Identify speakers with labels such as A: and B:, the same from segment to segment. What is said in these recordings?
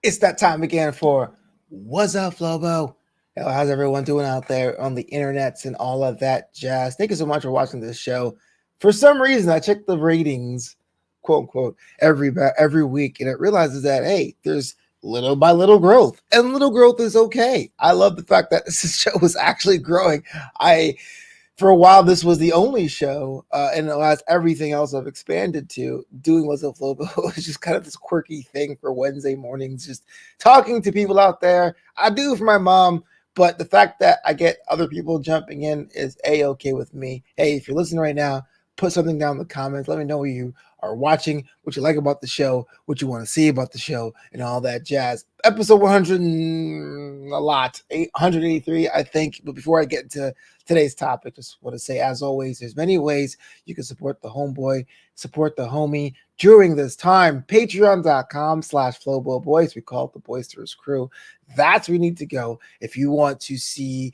A: It's that time again for Wassup Flobo. How's everyone doing out there on the internets and all of that jazz? Thank you so much for watching this show. For some reason, I check the ratings, quote unquote, every week, and it realizes that hey, there's little by little growth, and little growth is okay. I love the fact that this show is actually growing. I For a while, this was the only show, and as everything else I've expanded to, doing Wassup Flobo was just kind of this quirky thing for Wednesday mornings, just talking to people out there. I do for my mom, but the fact that I get other people jumping in is a-okay with me. Hey, if you're listening right now, put something down in the comments. Let me know what you are watching, what you like about the show, what you want to see about the show, and all that jazz. Episode 100, a lot, 183, I think. But before I get into today's topic, just want to say, as always, there's many ways you can support the homeboy, support the homie during this time. Patreon.com/FloboBoys. We call it the Boisterous Crew. That's where you need to go if you want to see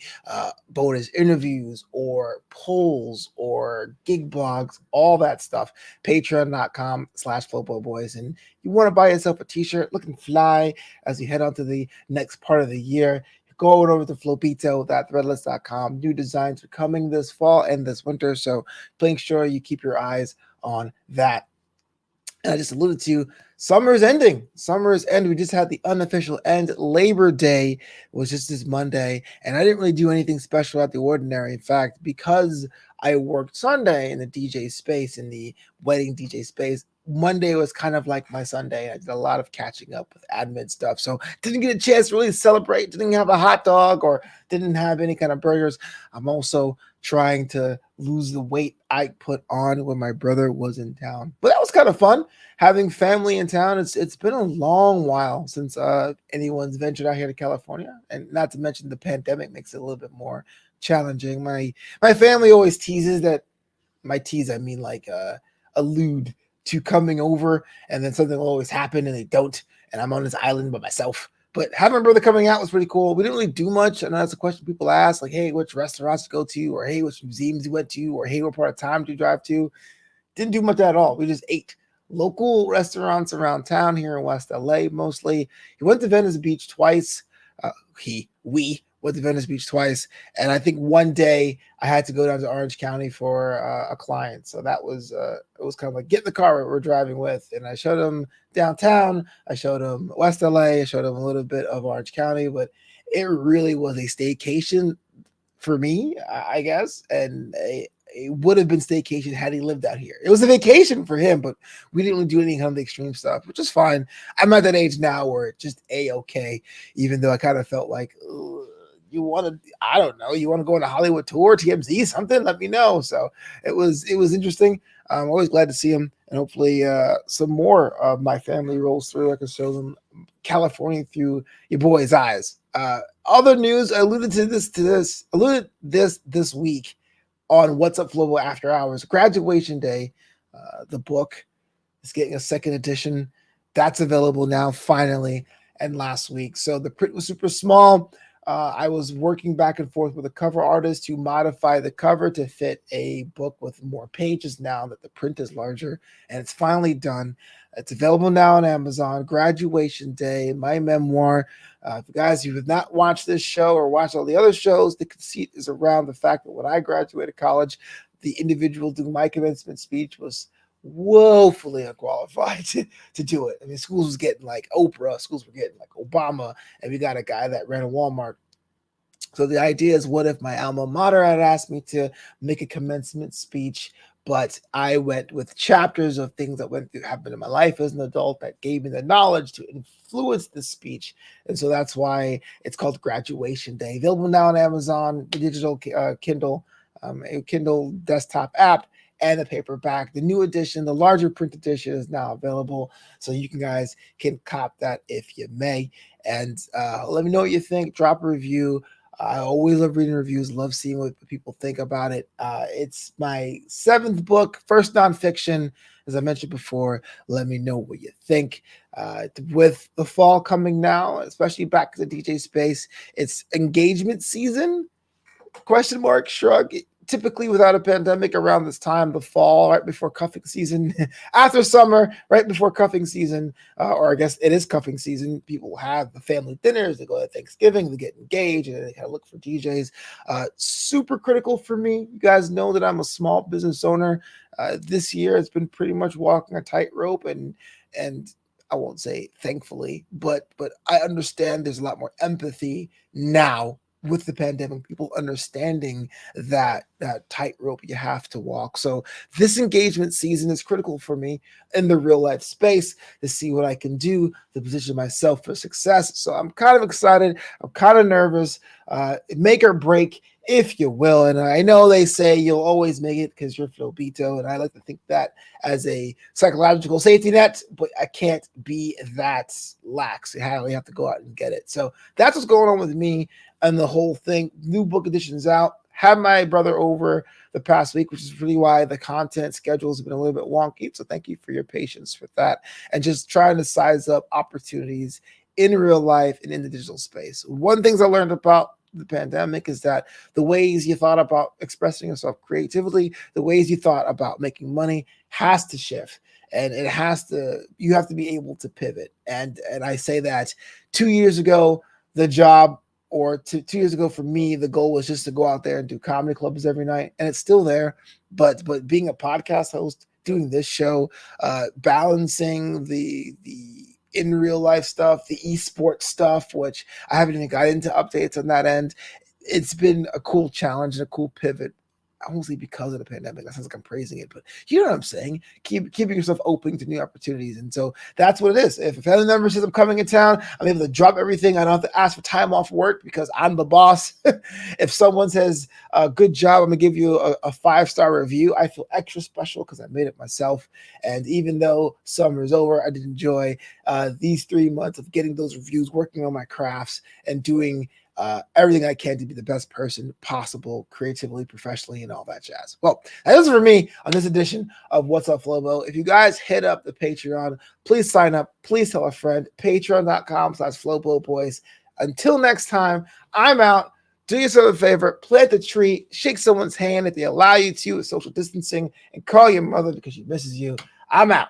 A: bonus interviews or polls or gig blogs, all that stuff. Patreon.com/FloboBoys. And you want to buy yourself a t-shirt looking fly as you head on to the next part of the year. Go over to Flopito.threadless.com. New designs are coming this fall and this winter, so make sure you keep your eyes on that. And I just alluded to summer's ending. Summer's end. We just had the unofficial end. Labor Day was just this Monday, and I didn't really do anything special out the ordinary. In fact, because I worked Sunday in the DJ space, in the wedding DJ space, Monday was kind of like my Sunday. I did a lot of catching up with admin stuff. So didn't get a chance to really celebrate, didn't have a hot dog or didn't have any kind of burgers. I'm also trying to lose the weight I put on when my brother was in town. But that was kind of fun having family in town. It's been a long while since anyone's ventured out here to California. And not to mention the pandemic makes it a little bit more challenging. My family always teases that I mean like allude to coming over, and then something will always happen and they don't, and I'm on this island by myself. But having my brother coming out was pretty cool. We didn't really do much. And that's a question people ask, like, hey, which restaurants to go to, or hey, which museums you went to, or hey, what part of time do you drive to? Didn't do much at all. We just ate local restaurants around town here in West LA mostly. He went to Venice Beach twice. We went to Venice Beach twice. And I think one day I had to go down to Orange County for a client. So that was, it was kind of like, get in the car we're driving with. And I showed him downtown. I showed him West LA. I showed him a little bit of Orange County. But it really was a staycation for me, I guess. And it would have been staycation had he lived out here. It was a vacation for him, but we didn't really do any kind of the extreme stuff, which is fine. I'm at that age now where it's just a-okay, even though I kind of felt like, you want to, I don't know, you want to go on a Hollywood tour, TMZ, something, let me know. So it was interesting. I'm always glad to see him, and hopefully some more of my family rolls through. I can show them California through your boy's eyes. Other news, I alluded to this week on Wassup Flobo After Hours. Graduation Day, the book is getting a second edition. That's available now, finally, and last week. So the print was super small. I was working back and forth with a cover artist to modify the cover to fit a book with more pages now that the print is larger, and it's finally done. It's available now on Amazon. Graduation Day, my memoir. If you guys, you have not watched this show or watched all the other shows, the conceit is around the fact that when I graduated college, the individual doing my commencement speech was woefully unqualified to do it. I mean, schools was getting like Oprah, schools were getting like Obama, and we got a guy that ran a Walmart. So the idea is, what if my alma mater had asked me to make a commencement speech, but I went with chapters of things that happened in my life as an adult that gave me the knowledge to influence the speech. And so that's why it's called Graduation Day. Available now on Amazon, the digital Kindle, a Kindle desktop app, and the paperback. The new edition, the larger print edition, is now available, so you guys can cop that if you may. And let me know what you think. Drop a review. I always love reading reviews, love seeing what people think about it. It's my 7th book, first nonfiction. As I mentioned before, let me know what you think. With the fall coming now, especially back to the DJ space, it's engagement season, question mark, shrug. typically without a pandemic around this time, the fall, right before cuffing season, after summer, right before cuffing season, or I guess it is cuffing season, people have the family dinners, they go to Thanksgiving, they get engaged, and they kind of look for DJs. Super critical for me. You guys know that I'm a small business owner. This year, it's been pretty much walking a tightrope, and I won't say thankfully, but I understand there's a lot more empathy now with the pandemic, people understanding that tightrope you have to walk. So this engagement season is critical for me in the real life space to see what I can do to position myself for success. So I'm kind of excited. I'm kind of nervous. Make or break, if you will. And I know they say you'll always make it because you're Flobito, and I like to think that as a psychological safety net, but I can't be that lax. I really have to go out and get it. So that's what's going on with me and the whole thing. New book editions out. Had my brother over the past week, which is really why the content schedule has been a little bit wonky. So thank you for your patience with that, and just trying to size up opportunities in real life and in the digital space. One things I learned about the pandemic is that the ways you thought about expressing yourself creatively, the ways you thought about making money has to shift. And you have to be able to pivot. And I say that 2 years ago, the job, or 2 years ago for me, the goal was just to go out there and do comedy clubs every night. And it's still there. But being a podcast host, doing this show, balancing the in real life stuff, the esports stuff, which I haven't even got into updates on that end. It's been a cool challenge and a cool pivot, mostly because of the pandemic. That sounds like I'm praising it, but you know what I'm saying? Keeping yourself open to new opportunities. And so that's what it is. If a family member says I'm coming in town, I'm able to drop everything. I don't have to ask for time off work because I'm the boss. If someone says, good job, I'm going to give you a 5-star review, I feel extra special because I made it myself. And even though summer is over, I did enjoy these 3 months of getting those reviews, working on my crafts, and doing everything I can to be the best person possible, creatively, professionally, and all that jazz. Well, that is it for me on this edition of Wassup Flobo. If you guys hit up the Patreon, please sign up. Please tell a friend. Patreon.com/FloboBoyce. Until next time, I'm out. Do yourself a favor, plant a tree, shake someone's hand if they allow you to with social distancing, and call your mother because she misses you. I'm out.